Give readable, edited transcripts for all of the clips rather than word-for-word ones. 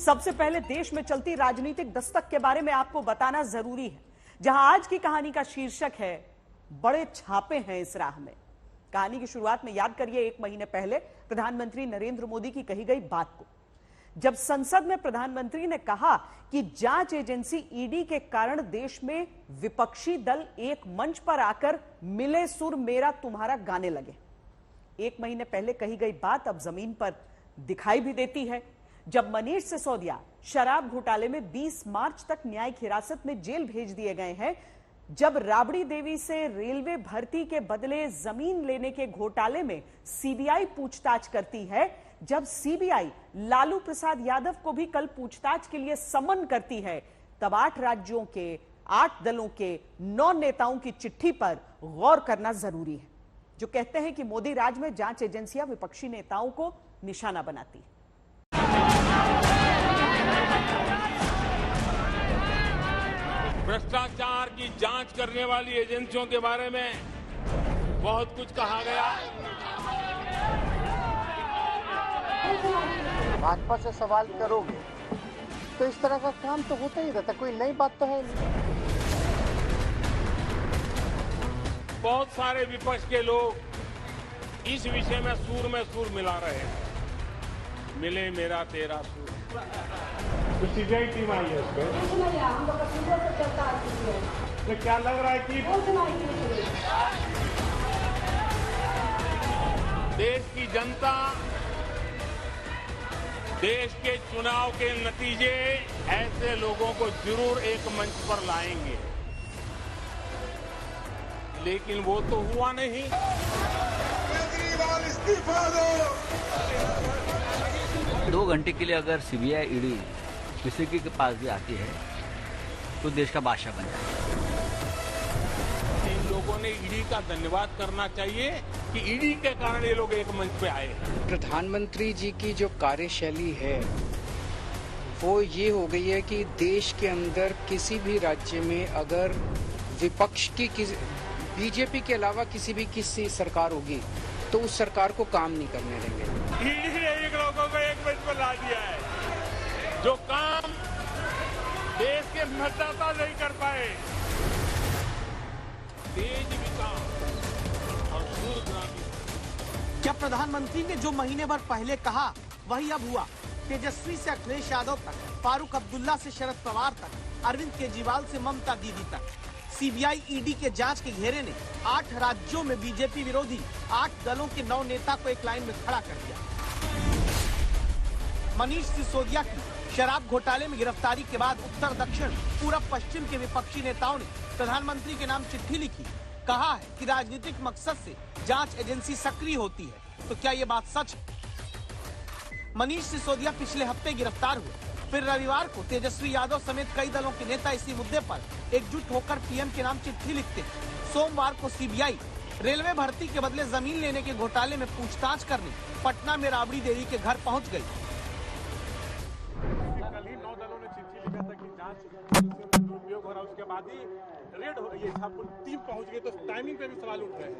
सबसे पहले देश में चलती राजनीतिक दस्तक के बारे में आपको बताना जरूरी है, जहां आज की कहानी का शीर्षक है बड़े छापे हैं इस राह में। कहानी की शुरुआत में याद करिए 1 महीने पहले प्रधानमंत्री नरेंद्र मोदी की कही गई बात को, जब संसद में प्रधानमंत्री ने कहा कि जांच एजेंसी ईडी के कारण देश में विपक्षी दल एक मंच पर आकर मिले सुर मेरा तुम्हारा गाने लगे। 1 महीने पहले कही गई बात अब जमीन पर दिखाई भी देती है, जब मनीष सिसोदिया शराब घोटाले में 20 मार्च तक न्यायिक हिरासत में जेल भेज दिए गए हैं, जब राबड़ी देवी से रेलवे भर्ती के बदले जमीन लेने के घोटाले में सीबीआई पूछताछ करती है, जब सीबीआई लालू प्रसाद यादव को भी कल पूछताछ के लिए समन करती है, तब 8 राज्यों के 8 दलों के 9 नेताओं की चिट्ठी पर गौर करना जरूरी है, जो कहते हैं कि मोदी राज में जांच एजेंसियां विपक्षी नेताओं को निशाना बनाती है। भ्रष्टाचार की जांच करने वाली एजेंसियों के बारे में बहुत कुछ कहा गया। भाजपा से सवाल करोगे तो इस तरह का काम तो होता ही रहता, कोई नई बात तो है नहीं। बहुत सारे विपक्ष के लोग इस विषय में सुर मिला रहे हैं, मिले मेरा तेरा सुर। तो सीबीआई टीम आई है उसमें, तो क्या लग रहा है कि देश की जनता देश के चुनाव के नतीजे ऐसे लोगों को जरूर एक मंच पर लाएंगे, लेकिन वो तो हुआ नहीं। केजरीवाल इस्तीफा दो। 2 घंटे के लिए अगर सीबीआई ईडी किसी के पास भी आती है तो देश का बादशाह बन जाएगा। इन लोगों ने ईडी का धन्यवाद करना चाहिए कि ईडी के कारण ये लोग एक मंच पे आए हैं। प्रधानमंत्री जी की जो कार्यशैली है वो ये हो गई है कि देश के अंदर किसी भी राज्य में अगर विपक्ष की बीजेपी के अलावा किसी सरकार होगी तो उस सरकार को काम नहीं करने देंगे। ईडी ने एक लोगों को एक मंच पर ला दिया है, जो काम देश के मतदाता नहीं कर पाए। तेज विकास और दूरगामी। क्या प्रधानमंत्री ने जो महीने भर पहले कहा वही अब हुआ? तेजस्वी से अखिलेश यादव तक, फारूक अब्दुल्ला से शरद पवार तक, अरविंद केजरीवाल से ममता दीदी तक, सीबीआई ईडी के जांच के घेरे ने 8 राज्यों में बीजेपी विरोधी 8 दलों के 9 नेता को एक लाइन में खड़ा कर दिया। मनीष सिसोदिया की शराब घोटाले में गिरफ्तारी के बाद उत्तर दक्षिण पूरब पश्चिम के विपक्षी नेताओं ने प्रधानमंत्री के नाम चिट्ठी लिखी, कहा है कि राजनीतिक मकसद से जांच एजेंसी सक्रिय होती है। तो क्या ये बात सच है? मनीष सिसोदिया पिछले हफ्ते गिरफ्तार हुए, फिर रविवार को तेजस्वी यादव समेत कई दलों के नेता इसी मुद्दे पर एकजुट होकर पीएम के नाम चिट्ठी लिखते हैं। सोमवार को सीबीआई रेलवे भर्ती के बदले जमीन लेने के घोटाले में पूछताछ करने पटना में राबड़ी देवी के घर पहुंच गई। कल ही 9 दलों ने चिट्ठी लिखा था कि जांच दुरुपयोग हो रहा, उसके बाद ही रेड हो रही है, टीम पहुंच गई, तो टाइमिंग पे भी सवाल उठ रहे हैं।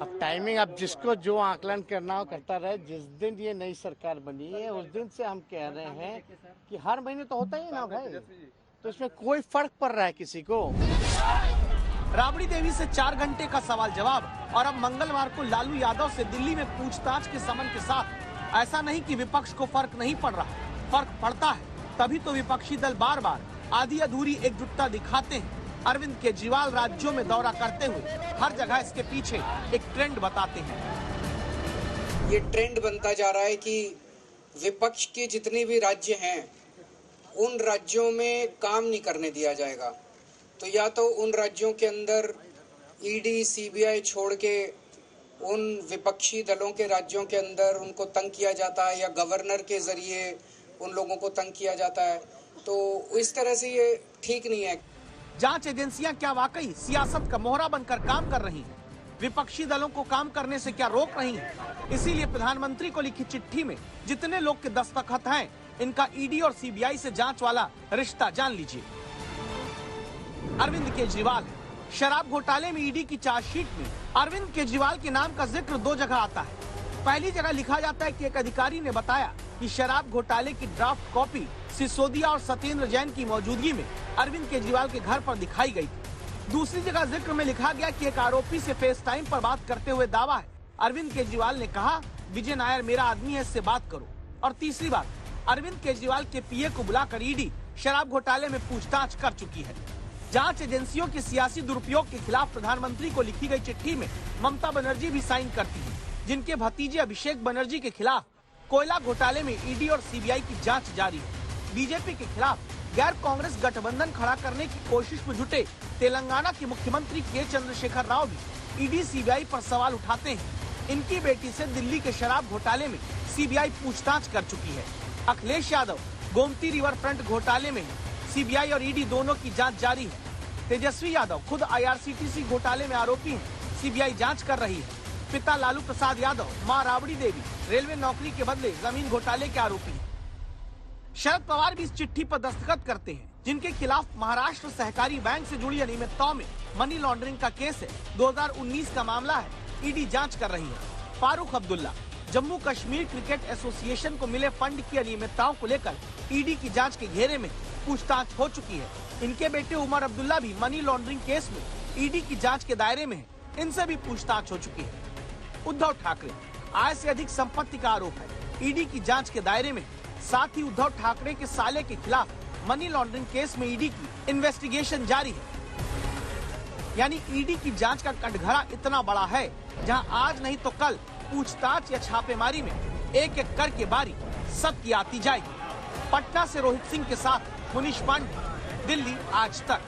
अब टाइमिंग, अब जिसको जो आकलन करना हो करता रहे। जिस दिन ये नई सरकार बनी है उस दिन से हम कह रहे हैं कि हर महीने तो होता ही ना भाई, तो इसमें कोई फर्क पड़ रहा है किसी को? राबड़ी देवी से 4 घंटे का सवाल जवाब और अब मंगलवार को लालू यादव से दिल्ली में पूछताछ के समन के साथ। ऐसा नहीं कि विपक्ष को फर्क नहीं पड़ रहा, फर्क पड़ता है, तभी तो विपक्षी दल बार बार आधी अधूरी एकजुटता दिखाते हैं। अरविंद केजरीवाल राज्यों में दौरा करते हुए हर जगह इसके पीछे एक ट्रेंड बताते हैं। ये ट्रेंड बनता जा रहा है कि विपक्ष के जितने भी राज्य हैं उन राज्यों में काम नहीं करने दिया जाएगा। तो या तो उन राज्यों के अंदर ईडी सीबीआई छोड़ के उन विपक्षी दलों के राज्यों के अंदर उनको तंग किया जाता है, या गवर्नर के जरिए उन लोगों को तंग किया जाता है। तो इस तरह से ये ठीक नहीं है। जांच एजेंसियां क्या वाकई सियासत का मोहरा बनकर काम कर रही हैं? विपक्षी दलों को काम करने से क्या रोक रही हैं? इसीलिए प्रधानमंत्री को लिखी चिट्ठी में जितने लोग के दस्तखत हैं, इनका ईडी और सीबीआई से जांच वाला रिश्ता जान लीजिए। अरविंद केजरीवाल। शराब घोटाले में ईडी की चार्जशीट में अरविंद केजरीवाल के नाम का जिक्र 2 जगह आता है। पहली जगह लिखा जाता है कि एक अधिकारी ने बताया कि शराब घोटाले की ड्राफ्ट कॉपी सिसोदिया और सत्येंद्र जैन की मौजूदगी में अरविंद केजरीवाल के घर पर दिखाई गई थी। दूसरी जगह जिक्र में लिखा गया कि एक आरोपी से फेस टाइम पर बात करते हुए दावा है अरविंद केजरीवाल ने कहा, विजय नायर मेरा आदमी है, इससे बात करो। और तीसरी बात, अरविंद केजरीवाल के पीए को बुलाकर ईडी शराब घोटाले में पूछताछ कर चुकी है। जांच एजेंसियों के सियासी दुरुपयोग के खिलाफ प्रधानमंत्री को लिखी गई चिट्ठी में ममता बनर्जी भी साइन करती है, जिनके भतीजे अभिषेक बनर्जी के खिलाफ कोयला घोटाले में ईडी और सीबीआई की जांच जारी है। बीजेपी के खिलाफ गैर कांग्रेस गठबंधन खड़ा करने की कोशिश में जुटे तेलंगाना के मुख्यमंत्री के चंद्रशेखर राव भी ईडी सीबीआई पर सवाल उठाते हैं। इनकी बेटी से दिल्ली के शराब घोटाले में सीबीआई पूछताछ कर चुकी है। अखिलेश यादव गोमती रिवर फ्रंट घोटाले में सीबीआई और ईडी दोनों की जांच जारी है। तेजस्वी यादव खुद आईआरसीटीसी घोटाले में आरोपी हैं, सीबीआई जांच कर रही है। पिता लालू प्रसाद यादव, मां राबड़ी देवी रेलवे नौकरी के बदले जमीन घोटाले के आरोपी हैं। शरद पवार भी इस चिट्ठी पर दस्तखत करते हैं, जिनके खिलाफ महाराष्ट्र सहकारी बैंक से जुड़ी अनियमितताओं में मनी लॉन्ड्रिंग का केस है। 2019 का मामला है, ईडी जांच कर रही है। फारूक अब्दुल्ला, जम्मू कश्मीर क्रिकेट एसोसिएशन को मिले फंड की अनियमितताओं को लेकर ईडी की जांच के घेरे में पूछताछ हो चुकी है। इनके बेटे उमर अब्दुल्ला भी मनी लॉन्ड्रिंग केस में ईडी की जांच के दायरे में है, इनसे भी पूछताछ हो चुकी है। उद्धव ठाकरे, आय से अधिक संपत्ति का आरोप है, ईडी की जांच के दायरे में। साथ ही उद्धव ठाकरे के साले के खिलाफ मनी लॉन्ड्रिंग केस में ईडी की इन्वेस्टिगेशन जारी है। यानी ईडी की जांच का कटघरा इतना बड़ा है, जहां आज नहीं तो कल पूछताछ या छापेमारी में एक एक करके बारी सबकी आती जाएगी। पटना से रोहित सिंह के साथ मुनीश पांडे, दिल्ली आज तक।